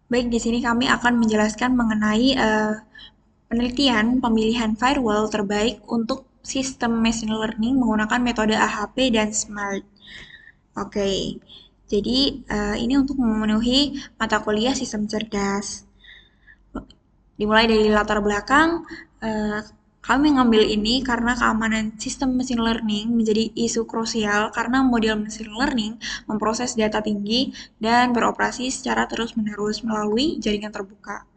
Baik, di sini kami akan menjelaskan mengenai penelitian pemilihan firewall terbaik untuk sistem machine learning menggunakan metode AHP dan SMART. Oke, jadi ini untuk memenuhi mata kuliah sistem cerdas. Dimulai dari latar belakang, eh, kami mengambil ini karena keamanan sistem machine learning menjadi isu krusial karena model machine learning memproses data tinggi dan beroperasi secara terus-menerus melalui jaringan terbuka.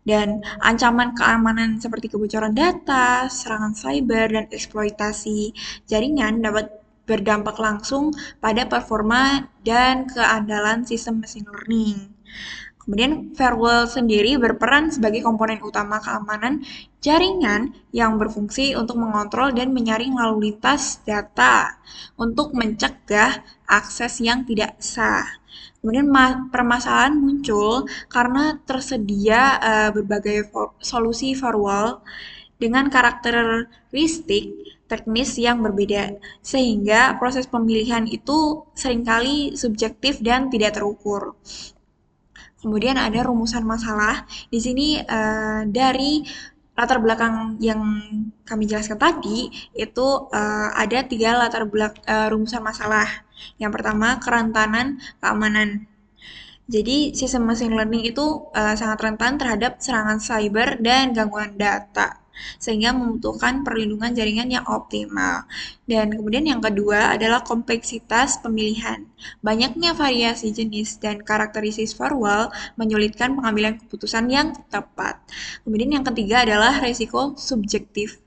Dan ancaman keamanan seperti kebocoran data, serangan cyber, dan eksploitasi jaringan dapat berdampak langsung pada performa dan keandalan sistem machine learning. Kemudian firewall sendiri berperan sebagai komponen utama keamanan jaringan yang berfungsi untuk mengontrol dan menyaring lalu lintas data untuk mencegah akses yang tidak sah. Kemudian permasalahan muncul karena tersedia berbagai solusi firewall dengan karakteristik teknis yang berbeda, sehingga proses pemilihan itu seringkali subjektif dan tidak terukur. Kemudian ada rumusan masalah. Di sini dari latar belakang yang kami jelaskan tadi itu ada tiga latar belakang rumusan masalah. Yang pertama kerentanan keamanan. Jadi sistem machine learning itu sangat rentan terhadap serangan cyber dan gangguan data, sehingga membutuhkan perlindungan jaringan yang optimal. Dan kemudian yang kedua adalah kompleksitas pemilihan. Banyaknya variasi jenis dan karakteristik firewall menyulitkan pengambilan keputusan yang tepat. Kemudian yang ketiga adalah resiko subjektif.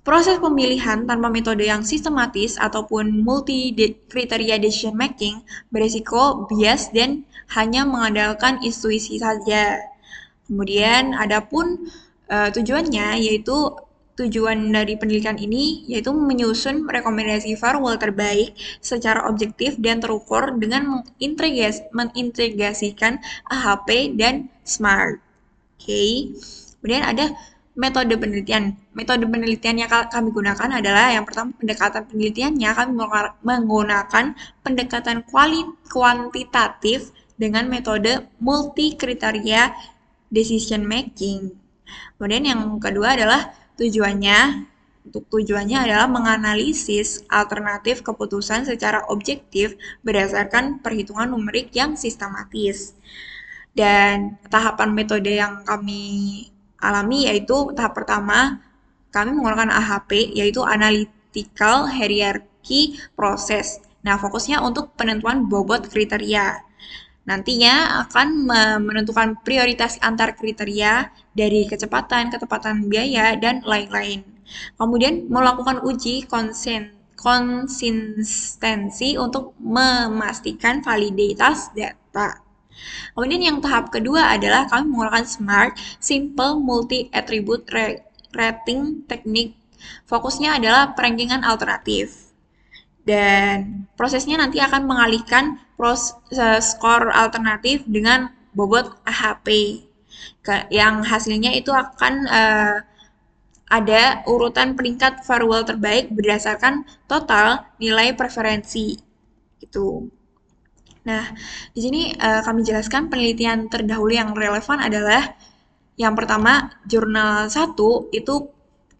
Proses pemilihan tanpa metode yang sistematis ataupun multi-kriteria decision making beresiko bias dan hanya mengandalkan intuisi saja. Kemudian adapun tujuannya yaitu tujuan dari penelitian ini yaitu menyusun rekomendasi firewall terbaik secara objektif dan terukur dengan mengintegrasikan AHP dan SMART. Oke. Kemudian ada metode penelitian. Metode penelitian yang kami gunakan adalah yang pertama pendekatan penelitiannya kami menggunakan pendekatan kuantitatif dengan metode multi kriteria decision making. Kemudian yang kedua adalah tujuannya. Untuk tujuannya adalah menganalisis alternatif keputusan secara objektif berdasarkan perhitungan numerik yang sistematis. Dan tahapan metode yang kami alami yaitu tahap pertama kami menggunakan AHP yaitu Analytical Hierarchy Process. Nah, fokusnya untuk penentuan bobot kriteria. Nantinya akan menentukan prioritas antar kriteria dari kecepatan, ketepatan biaya, dan lain-lain. Kemudian melakukan uji konsistensi untuk memastikan validitas data. Kemudian yang tahap kedua adalah kami menggunakan SMART, Simple Multi-Attribute Rating Technique. Fokusnya adalah perankingan alternatif. Dan prosesnya nanti akan mengalihkan skor alternatif dengan bobot AHP. Yang hasilnya itu akan ada urutan peringkat firewall terbaik berdasarkan total nilai preferensi. Itu. Nah, di sini kami jelaskan penelitian terdahulu yang relevan adalah yang pertama, jurnal 1 itu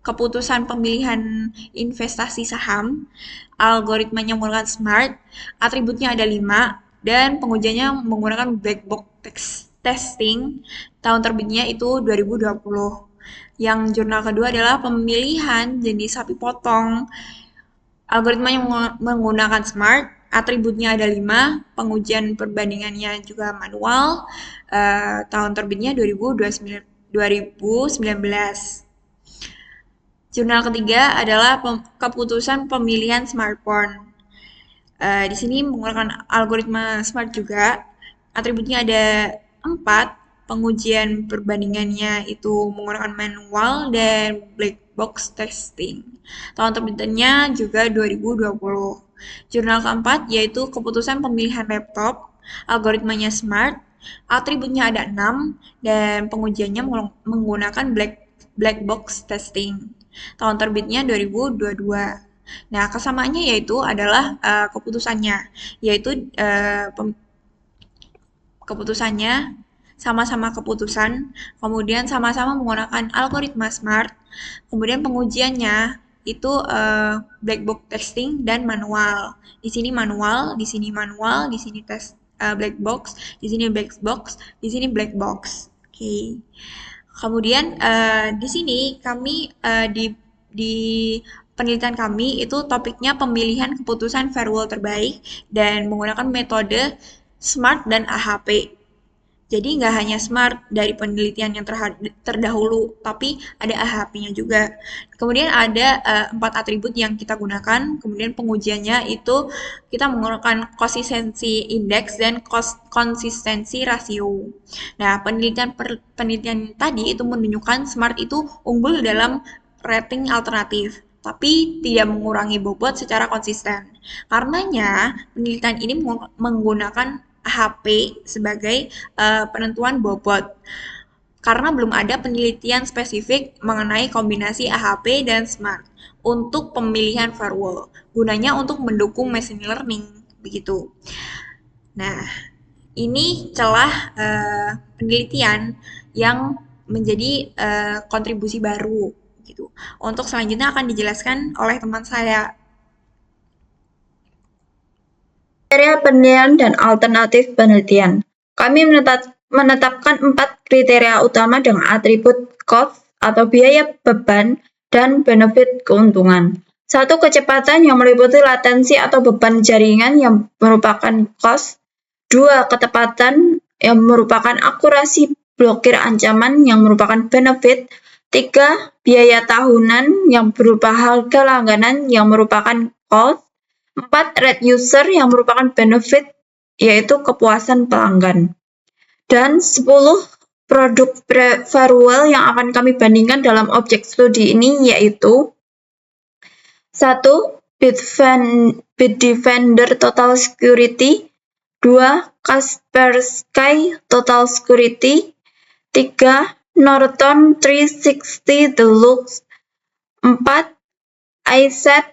keputusan pemilihan investasi saham, algoritmanya menggunakan SMART, atributnya ada 5, dan pengujiannya menggunakan black box testing, tahun terbitnya itu 2020. Yang jurnal kedua adalah pemilihan jenis sapi potong, algoritmanya menggunakan SMART, atributnya ada 5, pengujian perbandingannya juga manual, tahun terbitnya 2019. Jurnal ketiga adalah keputusan pemilihan smartphone. Di sini menggunakan algoritma SMART juga, atributnya ada 4, pengujian perbandingannya itu menggunakan manual dan black box testing. Tahun terbitnya juga 2020. Jurnal keempat yaitu keputusan pemilihan laptop, algoritmanya SMART, atributnya ada 6, dan pengujiannya menggunakan black box testing. Tahun terbitnya 2022. Nah, kesamaannya yaitu adalah keputusannya, yaitu keputusannya, sama-sama keputusan, kemudian sama-sama menggunakan algoritma SMART, kemudian pengujiannya itu black box testing dan manual. Di sini manual, di sini manual, di sini tes black box, di sini black box, di sini black box. Oke. Kemudian di sini kami di penelitian kami itu topiknya pemilihan keputusan firewall terbaik dan menggunakan metode SMART dan AHP. Jadi nggak hanya SMART dari penelitian yang terdahulu, tapi ada AHP-nya juga. Kemudian ada 4 atribut yang kita gunakan. Kemudian pengujiannya itu kita menggunakan konsistensi indeks dan konsistensi rasio. Nah, penelitian tadi itu menunjukkan SMART itu unggul dalam rating alternatif, tapi tidak mengurangi bobot secara konsisten. Karenanya, penelitian ini menggunakan HP sebagai penentuan bobot. Karena belum ada penelitian spesifik mengenai kombinasi AHP dan SMART untuk pemilihan firewall. Gunanya untuk mendukung machine learning, begitu. Nah, ini celah penelitian yang menjadi kontribusi baru, gitu. Untuk selanjutnya akan dijelaskan oleh teman saya. Kriteria penilaian dan alternatif penelitian. Kami menetapkan 4 kriteria utama dengan atribut cost atau biaya beban dan benefit keuntungan. 1. Kecepatan yang meliputi latensi atau beban jaringan yang merupakan cost. 2. Ketepatan yang merupakan akurasi blokir ancaman yang merupakan benefit. 3. Biaya tahunan yang berupa harga langganan yang merupakan cost. 4. Rate user yang merupakan benefit, yaitu kepuasan pelanggan. Dan 10. Produk firewall yang akan kami bandingkan dalam objek studi ini yaitu 1. Bitdefender Total Security. 2. Kaspersky Total Security. 3. Norton 360 Deluxe. 4. iSet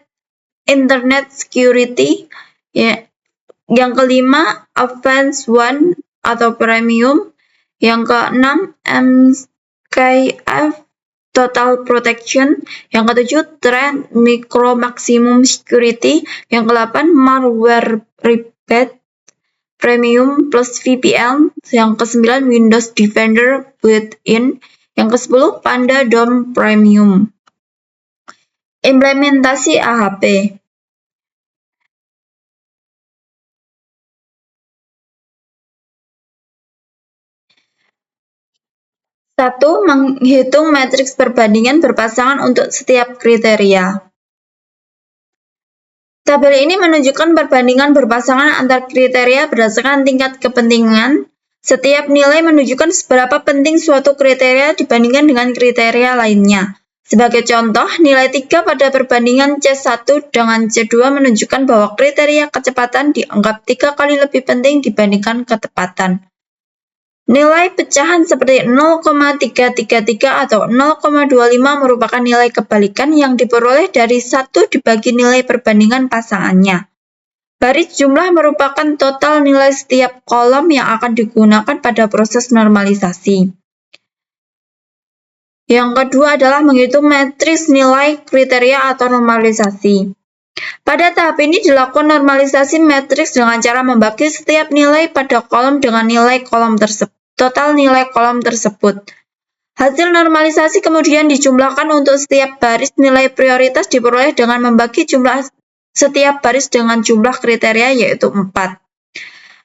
Internet Security. Yang kelima, Advanced One atau Premium. Yang keenam, MKF Total Protection. Yang ketujuh, Trend Micro Maximum Security. Yang ke-8, Malware Rebate Premium plus VPN. Yang ke-9, Windows Defender Built-in. Yang ke-10, Panda Dome Premium. Implementasi AHP. 1. Menghitung matriks perbandingan berpasangan untuk setiap kriteria. Tabel ini menunjukkan perbandingan berpasangan antar kriteria berdasarkan tingkat kepentingan. Setiap nilai menunjukkan seberapa penting suatu kriteria dibandingkan dengan kriteria lainnya. Sebagai contoh, nilai 3 pada perbandingan C1 dengan C2 menunjukkan bahwa kriteria kecepatan dianggap 3 kali lebih penting dibandingkan ketepatan. Nilai pecahan seperti 0,333 atau 0,25 merupakan nilai kebalikan yang diperoleh dari 1 dibagi nilai perbandingan pasangannya. Baris jumlah merupakan total nilai setiap kolom yang akan digunakan pada proses normalisasi. Yang kedua adalah menghitung matriks nilai kriteria atau normalisasi. Pada tahap ini dilakukan normalisasi matriks dengan cara membagi setiap nilai pada kolom dengan nilai kolom tersebut, total nilai kolom tersebut. Hasil normalisasi kemudian dijumlahkan untuk setiap baris nilai prioritas diperoleh dengan membagi jumlah setiap baris dengan jumlah kriteria yaitu 4.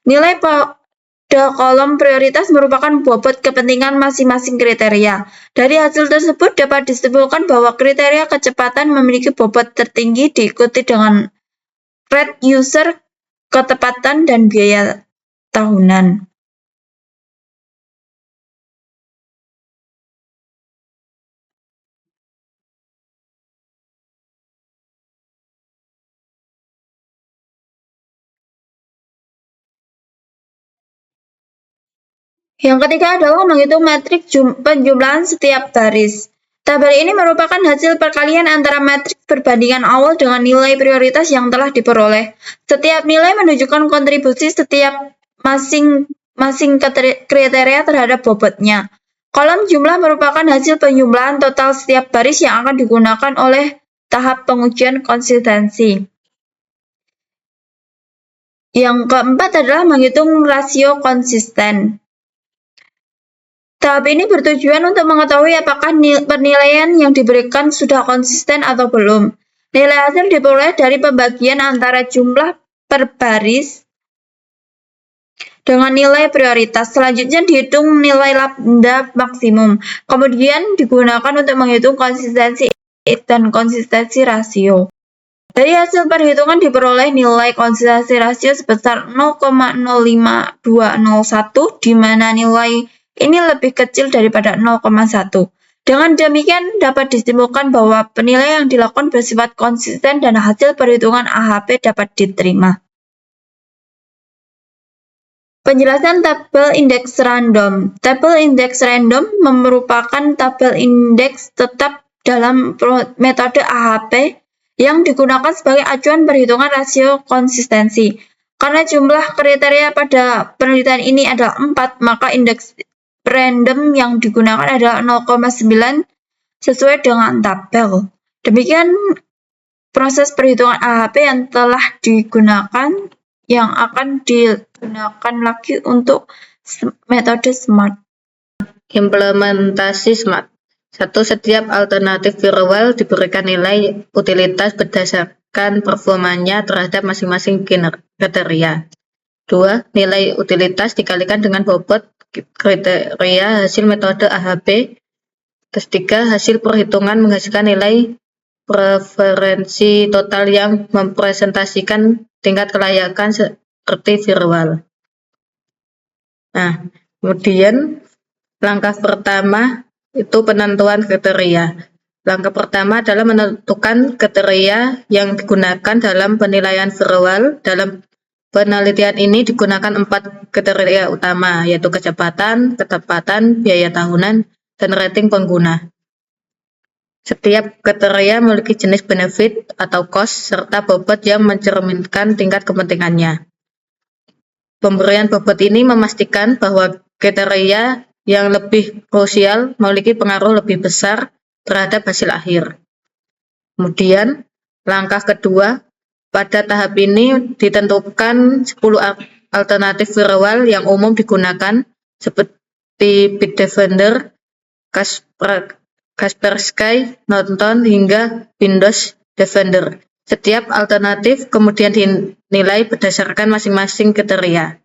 Nilai pada kolom prioritas merupakan bobot kepentingan masing-masing kriteria. Dari hasil tersebut dapat disimpulkan bahwa kriteria kecepatan memiliki bobot tertinggi diikuti dengan rate user, ketepatan, dan biaya tahunan. Yang ketiga adalah menghitung metrik penjumlahan setiap baris. Tabel ini merupakan hasil perkalian antara matriks perbandingan awal dengan nilai prioritas yang telah diperoleh. Setiap nilai menunjukkan kontribusi setiap masing kriteria terhadap bobotnya. Kolom jumlah merupakan hasil penjumlahan total setiap baris yang akan digunakan oleh tahap pengujian konsistensi. Yang keempat adalah menghitung rasio konsisten. Tahap ini bertujuan untuk mengetahui apakah penilaian yang diberikan sudah konsisten atau belum. Nilai hasil diperoleh dari pembagian antara jumlah per baris dengan nilai prioritas. Selanjutnya dihitung nilai lambda maksimum. Kemudian digunakan untuk menghitung konsistensi dan konsistensi rasio. Dari hasil perhitungan diperoleh nilai konsistensi rasio sebesar 0,05201, di mana nilai ini lebih kecil daripada 0,1. Dengan demikian dapat disimpulkan bahwa penilaian yang dilakukan bersifat konsisten dan hasil perhitungan AHP dapat diterima. Penjelasan tabel indeks random. Tabel indeks random merupakan tabel indeks tetap dalam metode AHP yang digunakan sebagai acuan perhitungan rasio konsistensi. Karena jumlah kriteria pada penelitian ini adalah 4, maka indeks random yang digunakan adalah 0,9 sesuai dengan tabel. Demikian proses perhitungan AHP yang telah digunakan yang akan digunakan lagi untuk metode SMART. Implementasi SMART. 1. Setiap alternatif firewall diberikan nilai utilitas berdasarkan performanya terhadap masing-masing kriteria. 2. Nilai utilitas dikalikan dengan bobot kriteria hasil metode AHP. 3. Hasil perhitungan menghasilkan nilai preferensi total yang mempresentasikan tingkat kelayakan seperti firewall. Nah, kemudian langkah pertama itu penentuan kriteria. Langkah pertama adalah menentukan kriteria yang digunakan dalam penilaian firewall. Dalam penelitian ini digunakan 4 kriteria utama, yaitu kecepatan, ketepatan, biaya tahunan, dan rating pengguna. Setiap kriteria memiliki jenis benefit atau cost serta bobot yang mencerminkan tingkat kepentingannya. Pemberian bobot ini memastikan bahwa kriteria yang lebih krusial memiliki pengaruh lebih besar terhadap hasil akhir. Kemudian, langkah kedua, pada tahap ini ditentukan 10 alternatif firewall yang umum digunakan seperti Bitdefender, Kaspersky, Norton, hingga Windows Defender. Setiap alternatif kemudian dinilai berdasarkan masing-masing kriteria.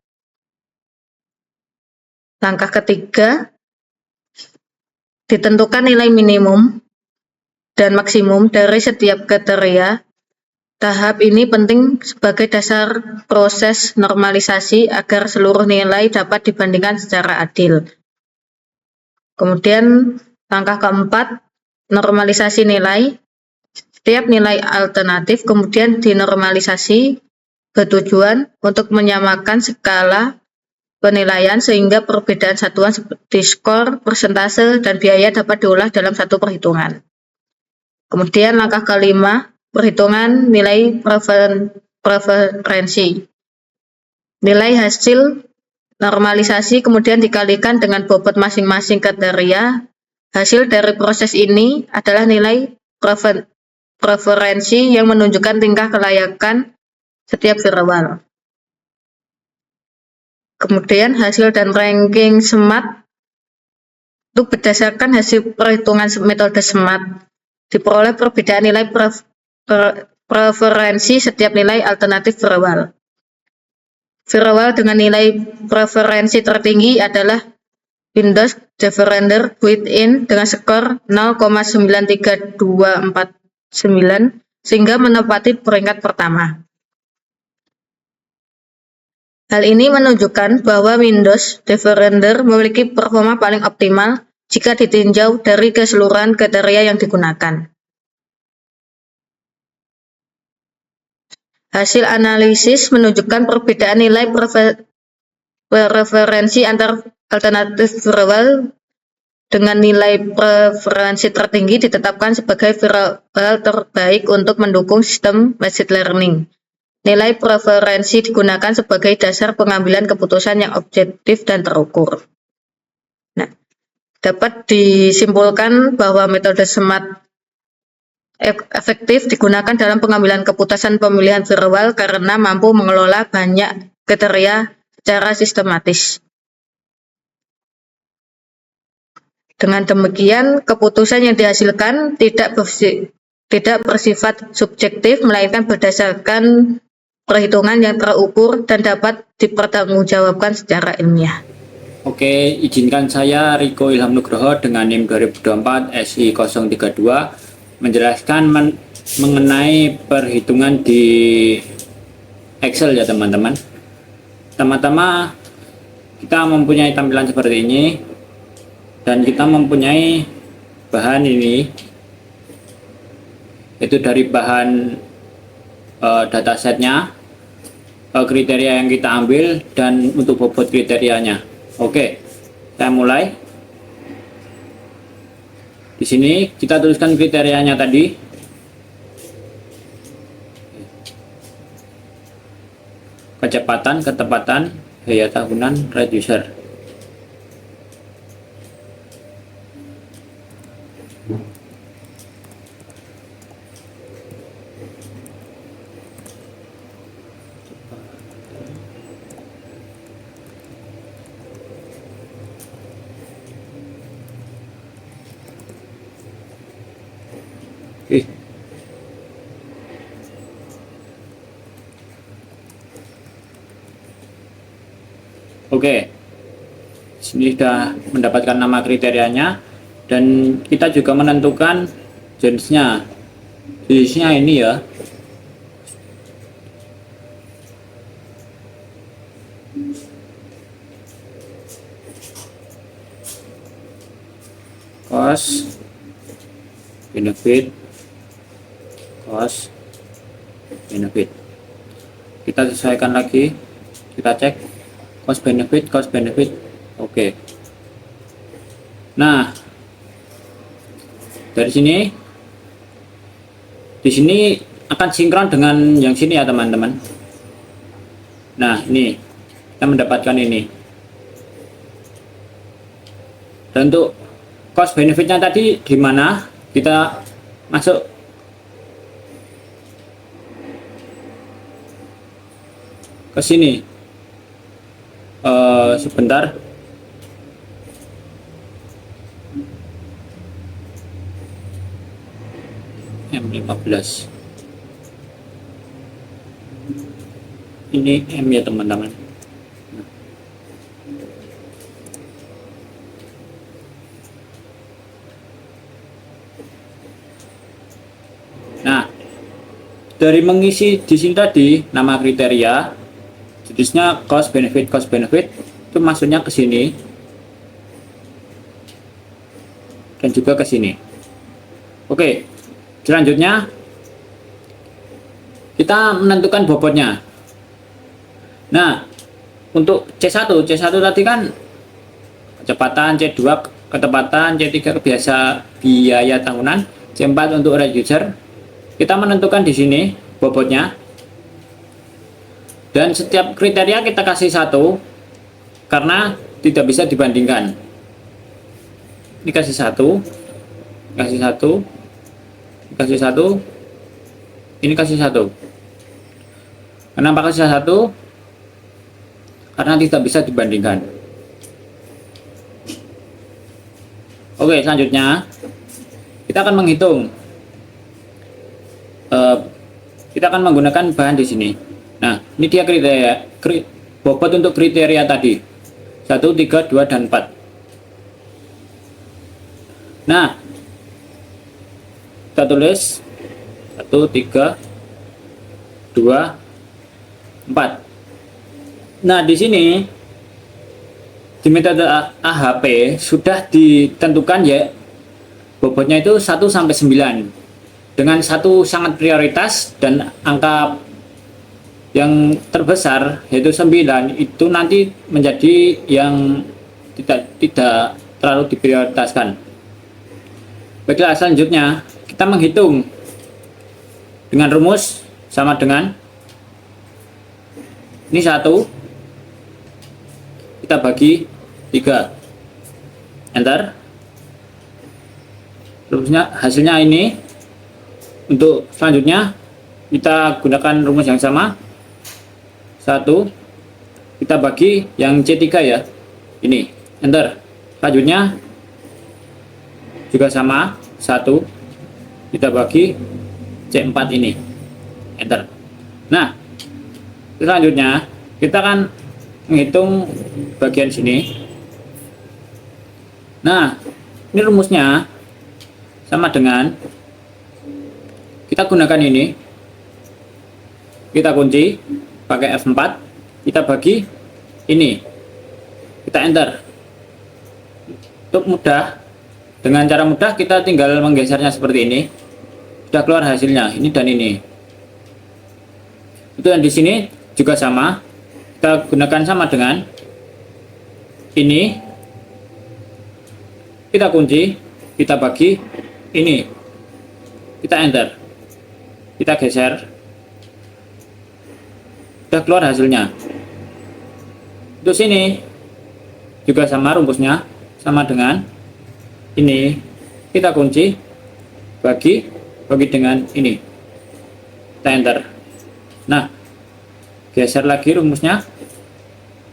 Langkah ketiga, ditentukan nilai minimum dan maksimum dari setiap kriteria. Tahap ini penting sebagai dasar proses normalisasi agar seluruh nilai dapat dibandingkan secara adil. Kemudian langkah keempat, normalisasi nilai. Setiap nilai alternatif kemudian dinormalisasi bertujuan untuk menyamakan skala penilaian sehingga perbedaan satuan seperti skor, persentase, dan biaya dapat diolah dalam satu perhitungan. Kemudian langkah kelima, perhitungan nilai preferensi. Nilai hasil normalisasi kemudian dikalikan dengan bobot masing-masing kriteria. Hasil dari proses ini adalah nilai preferensi yang menunjukkan tingkat kelayakan setiap firewall. Kemudian hasil dan ranking SMART itu berdasarkan hasil perhitungan metode SMART. Diperoleh perbedaan nilai preferensi setiap nilai alternatif firewall. Firewall dengan nilai preferensi tertinggi adalah Windows Defender built-in dengan skor 0,93249 sehingga menempati peringkat pertama. Hal ini menunjukkan bahwa Windows Defender memiliki performa paling optimal jika ditinjau dari keseluruhan kriteria yang digunakan. Hasil analisis menunjukkan perbedaan nilai preferensi antar alternatif firewall dengan nilai preferensi tertinggi ditetapkan sebagai firewall terbaik untuk mendukung sistem machine learning. Nilai preferensi digunakan sebagai dasar pengambilan keputusan yang objektif dan terukur. Nah, dapat disimpulkan bahwa metode SMART efektif digunakan dalam pengambilan keputusan pemilihan firewall karena mampu mengelola banyak kriteria secara sistematis. Dengan demikian, keputusan yang dihasilkan tidak bersifat subjektif, melainkan berdasarkan perhitungan yang terukur dan dapat dipertanggungjawabkan secara ilmiah. Oke, izinkan saya Riko Ilham Nugroho dengan NIM 2024 SI032 menjelaskan mengenai perhitungan di Excel ya teman-teman. Pertama-tama kita mempunyai tampilan seperti ini dan kita mempunyai bahan ini, itu dari bahan datasetnya, kriteria yang kita ambil dan untuk bobot kriterianya. Oke, saya mulai. Di sini kita tuliskan kriterianya tadi. Kecepatan, ketepatan, biaya tahunan, rate user. Oke, sini sudah mendapatkan nama kriterianya dan kita juga menentukan jenisnya. Jenisnya ini ya. Cost, benefit, cost, benefit. Kita sesuaikan lagi, kita cek cost benefit. Oke. Nah, dari sini di sini akan sinkron dengan yang sini ya teman-teman. Nah, ini kita mendapatkan ini. Dan untuk cost benefitnya tadi di mana? Kita masuk ke sini. Sebentar. M15. Ini M ya teman-teman. Nah, dari mengisi di sini tadi nama kriteria, jenisnya cost benefit itu masuknya ke sini dan juga ke sini. Oke, selanjutnya kita menentukan bobotnya. Nah, untuk C1 tadi kan kecepatan, C2 ketepatan, C3 biasa biaya tahunan, C4 untuk rate user. Kita menentukan di sini bobotnya. Dan setiap kriteria kita kasih 1 karena tidak bisa dibandingkan. Ini kasih 1, kasih 1, kasih 1, ini kasih 1. Kenapa kasih 1? Karena tidak bisa dibandingkan. Oke, selanjutnya kita akan menghitung. Kita akan menggunakan bahan di sini. Nah, ini dia kriteria, bobot untuk kriteria tadi 1, 3, 2, dan 4. Nah, kita tulis 1, 3, 2, 4. Nah, di sini di metode AHP sudah ditentukan ya bobotnya itu 1 sampai 9 dengan 1 sangat prioritas dan angka yang terbesar yaitu 9 itu nanti menjadi yang tidak terlalu diprioritaskan. Baiklah, selanjutnya kita menghitung dengan rumus sama dengan Ini 1, kita bagi 3, enter. Rumusnya hasilnya ini. Untuk selanjutnya kita gunakan rumus yang sama. 1, kita bagi yang C3 ya, ini, enter. Selanjutnya juga sama, 1, kita bagi C4 ini, enter. Nah, selanjutnya kita akan menghitung bagian sini. Nah, ini rumusnya sama dengan, kita gunakan ini, kita kunci pakai F4, kita bagi ini, kita enter. Untuk mudah, dengan cara mudah kita tinggal menggesernya seperti ini, sudah keluar hasilnya, ini dan ini. Itu yang di sini juga sama, kita gunakan sama dengan ini, kita kunci, kita bagi ini, kita enter, kita geser, sudah keluar hasilnya. Untuk sini juga sama rumusnya, sama dengan ini, kita kunci, bagi dengan ini, kita enter. Nah, geser lagi rumusnya.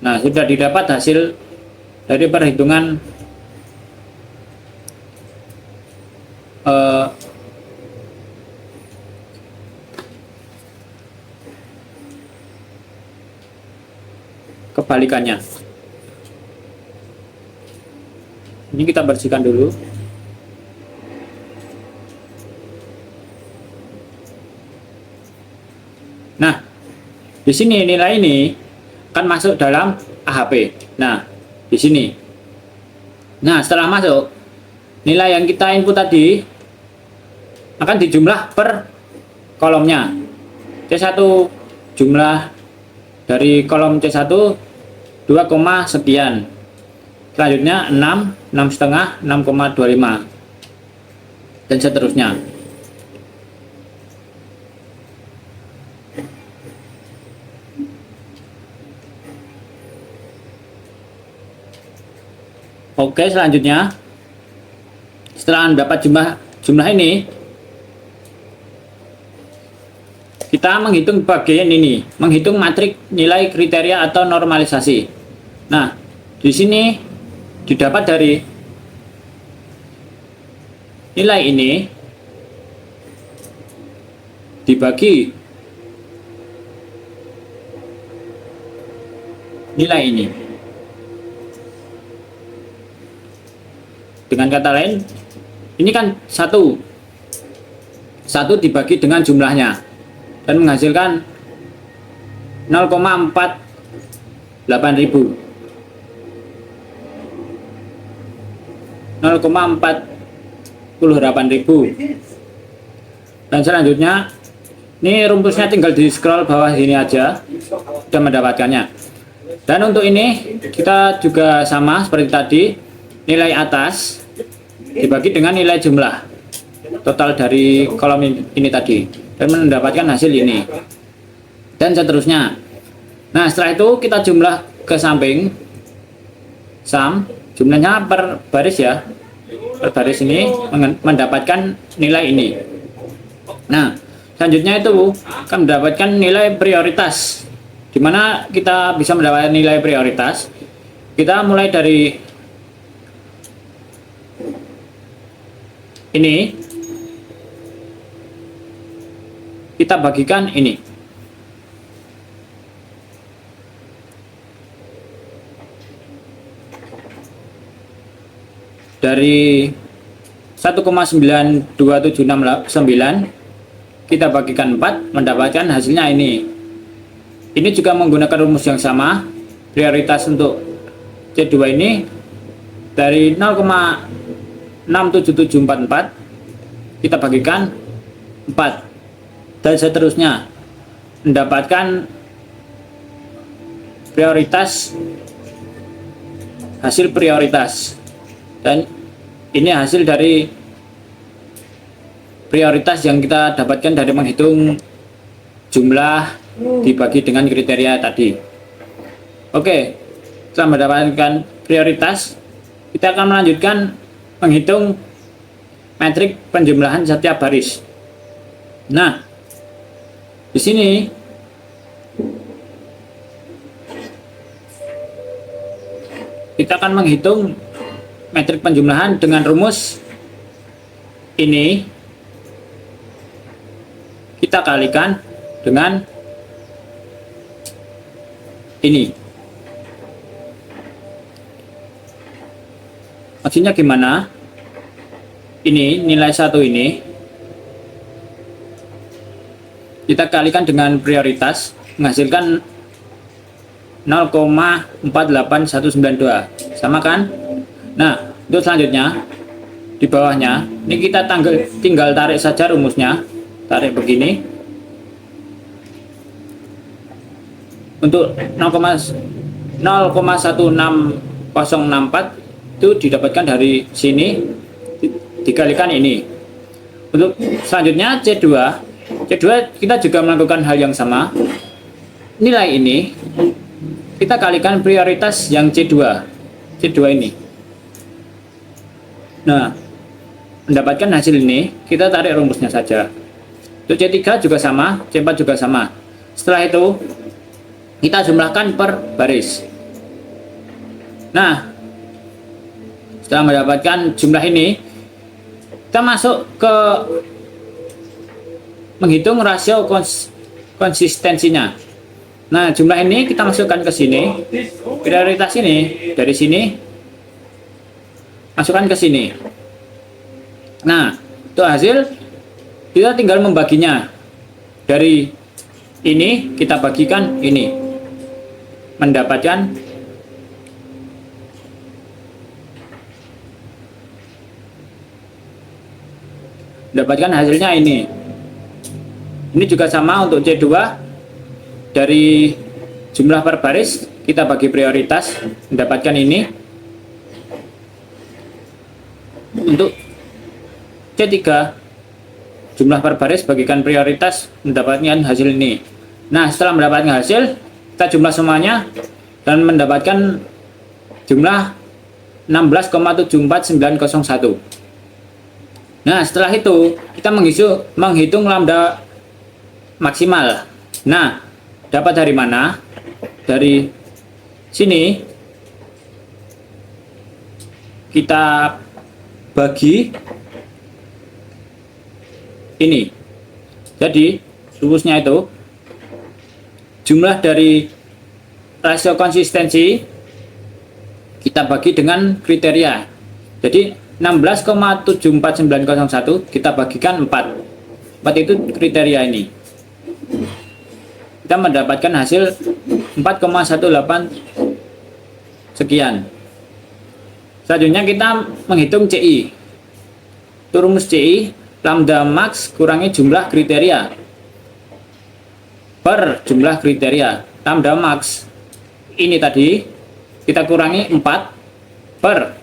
Nah, sudah didapat hasil dari perhitungan kebalikannya. Ini kita bersihkan dulu. Nah, di sini nilai ini akan masuk dalam AHP. Nah, di sini. Nah, setelah masuk, nilai yang kita input tadi akan dijumlah per kolomnya. C1 jumlah dari kolom C1 2, sekian. Selanjutnya 6, 6,5, 6,25 dan seterusnya. Oke, selanjutnya setelah mendapat jumlah ini, kita menghitung bagian ini, menghitung matriks nilai kriteria atau normalisasi. Nah, di sini didapat dari nilai ini dibagi nilai ini. Dengan kata lain, ini kan satu dibagi dengan jumlahnya dan menghasilkan 0,48.000. 0,48.000. Dan selanjutnya ini rumusnya tinggal di scroll bawah sini aja, sudah mendapatkannya. Dan untuk ini kita juga sama seperti tadi, nilai atas dibagi dengan nilai jumlah total dari kolom ini tadi dan mendapatkan hasil ini dan seterusnya. Nah, setelah itu kita jumlah ke samping, sum, jumlahnya per baris ya, per baris ini mendapatkan nilai ini. Nah, selanjutnya itu akan mendapatkan nilai prioritas. Dimana kita bisa mendapatkan nilai prioritas, kita mulai dari ini, kita bagikan ini. Dari 1,92769 kita bagikan 4, mendapatkan hasilnya ini. Ini juga menggunakan rumus yang sama. Prioritas untuk C2 ini dari 0,67744 kita bagikan 4 dan seterusnya, mendapatkan prioritas, hasil prioritas. Dan ini hasil dari prioritas yang kita dapatkan dari menghitung jumlah dibagi dengan kriteria tadi. Oke, setelah mendapatkan prioritas, kita akan melanjutkan menghitung metrik penjumlahan setiap baris. Nah, di sini kita akan menghitung metrik penjumlahan dengan rumus ini kita kalikan dengan ini. Maksudnya gimana? Ini nilai 1 ini kita kalikan dengan prioritas menghasilkan 0,48192, sama kan? Nah, untuk selanjutnya di bawahnya ini kita tinggal tarik saja rumusnya, tarik begini. Untuk 0,16064 itu didapatkan dari sini dikalikan ini. Untuk selanjutnya C2 kita juga melakukan hal yang sama. Nilai ini kita kalikan prioritas yang C2 ini. Nah, mendapatkan hasil ini kita tarik rumusnya saja. Untuk C3 juga sama, C4 juga sama. Setelah itu kita jumlahkan per baris. Nah, setelah mendapatkan jumlah ini, kita masuk ke menghitung rasio konsistensinya. Nah, jumlah ini kita masukkan ke sini. Prioritas ini dari sini masukkan ke sini. Nah, untuk hasil kita tinggal membaginya. Dari ini kita bagikan ini. Mendapatkan hasilnya ini. Ini juga sama untuk C2. Dari jumlah per baris kita bagi prioritas, mendapatkan ini. Untuk C3 jumlah per baris bagikan prioritas, mendapatkan hasil ini. Nah, setelah mendapatkan hasil, kita jumlah semuanya dan mendapatkan jumlah 16,749901. Nah, setelah itu kita menghitung lambda maksimal. Nah, dapat dari mana? Dari sini kita bagi ini. Jadi rumusnya itu jumlah dari rasio konsistensi kita bagi dengan kriteria. Jadi 16,749901 kita bagikan 4. 4 itu kriteria ini. Kita mendapatkan hasil 4,18 sekian. Selanjutnya kita menghitung CI. Itu rumus CI, lambda max kurangi jumlah kriteria per jumlah kriteria. Lambda max ini tadi kita kurangi 4 per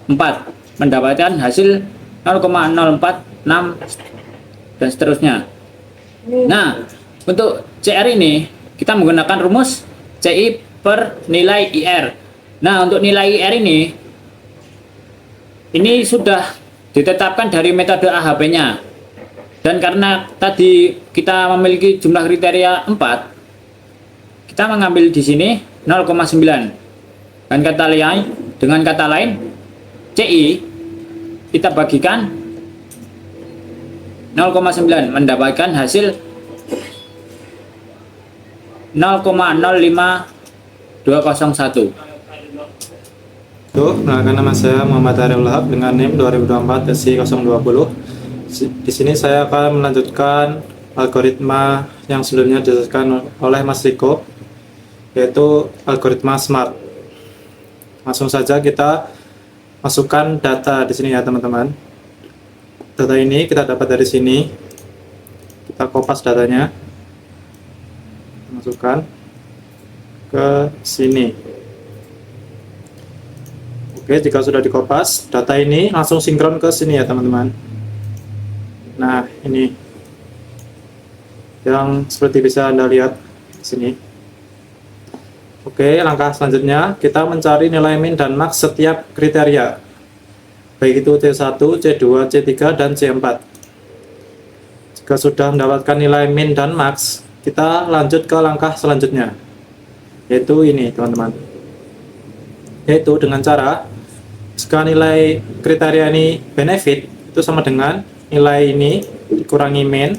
4, mendapatkan hasil 0,046 dan seterusnya. Nah, untuk CR ini kita menggunakan rumus CI per nilai IR. Nah, untuk nilai IR ini sudah ditetapkan dari metode AHP-nya. Dan karena tadi kita memiliki jumlah kriteria 4, kita mengambil di sini 0,9. Dengan kata lain, CI kita bagikan 0,9, mendapatkan hasil 0,05201. Perkenalkan, nama saya Muhammad Ariel Lahab dengan NIM 2024-SI020. Di sini saya akan melanjutkan algoritma yang sebelumnya dijelaskan oleh Mas Riko, yaitu algoritma SMART. Langsung saja kita masukkan data di sini ya teman-teman. Data ini kita dapat dari sini. Kita kopas datanya, masukkan ke sini. Oke, jika sudah dikopas, data ini langsung sinkron ke sini ya teman-teman. Nah, ini yang seperti bisa Anda lihat di sini. Oke, langkah selanjutnya kita mencari nilai min dan max setiap kriteria, baik itu C1, C2, C3, dan C4. Jika sudah mendapatkan nilai min dan max, kita lanjut ke langkah selanjutnya, yaitu ini teman-teman, yaitu dengan cara jika nilai kriteria ini benefit itu sama dengan nilai ini dikurangi min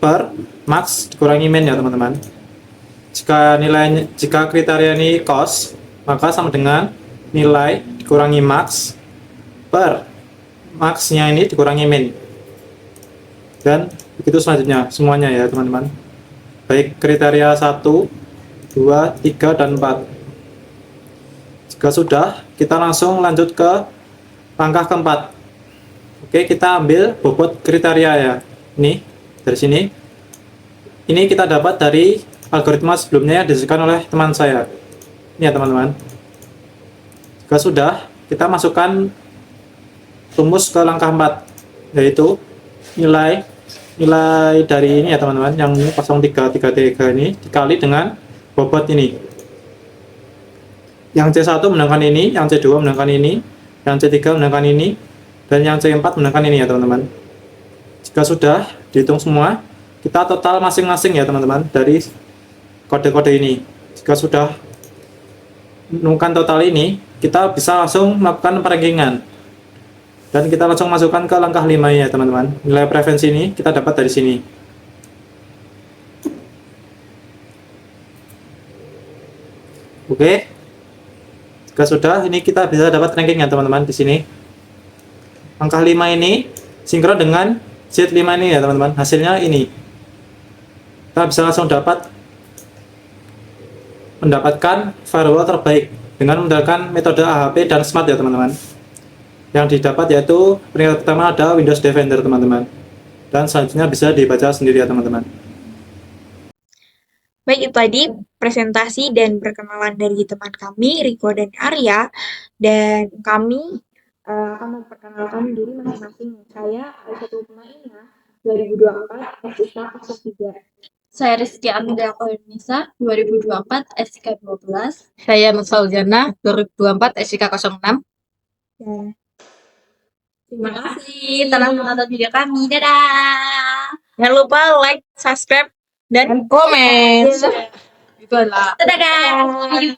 per max dikurangi min ya teman-teman. Jika kriteria ini cost, maka sama dengan nilai dikurangi max per max-nya ini dikurangi min. Dan begitu selanjutnya semuanya ya teman-teman. Baik kriteria 1, 2, 3, dan 4. Jika sudah, kita langsung lanjut ke langkah keempat. Oke, kita ambil bobot kriteria ya. Ini dari sini. Ini kita dapat dari algoritma sebelumnya yang disediakan oleh teman saya. Ini ya teman-teman. Jika sudah, kita masukkan rumus ke langkah 4, yaitu nilai dari ini ya teman-teman, yang 0333 ini dikali dengan bobot ini. Yang C1 menangkan ini, yang C2 menangkan ini, yang C3 menangkan ini, dan yang C4 menangkan ini ya teman-teman. Jika sudah dihitung semua, kita total masing-masing ya teman-teman dari kode-kode ini. Jika sudah menemukan total ini, kita bisa langsung melakukan perankingan. Dan kita langsung masukkan ke langkah 5 ya teman-teman. Nilai preferensi ini kita dapat dari sini. Oke. Jika sudah, ini kita bisa dapat ranking ya teman-teman di sini. Langkah 5 ini sinkron dengan Z5 ini ya teman-teman. Hasilnya ini. Kita bisa langsung mendapatkan firewall terbaik dengan menggunakan metode AHP dan Smart ya teman-teman. Yang didapat yaitu peringkat pertama ada Windows Defender teman-teman, dan selanjutnya bisa dibaca sendiri ya teman-teman. Baik, itu tadi presentasi dan perkenalan dari teman kami, Riko dan Arya. Dan kami akan memperkenalkan diri masing-masing. Saya Aisyah Pemaina, 2024 SIK 03. Saya Rizky Aminda Indonesia 2024 SIK 12. Saya Nusaljana 2024 SIK 06. Dan Terima kasih telah menonton video kami. Dadah. jangan lupa like, subscribe, dan Komen. Itu adalah. dadah.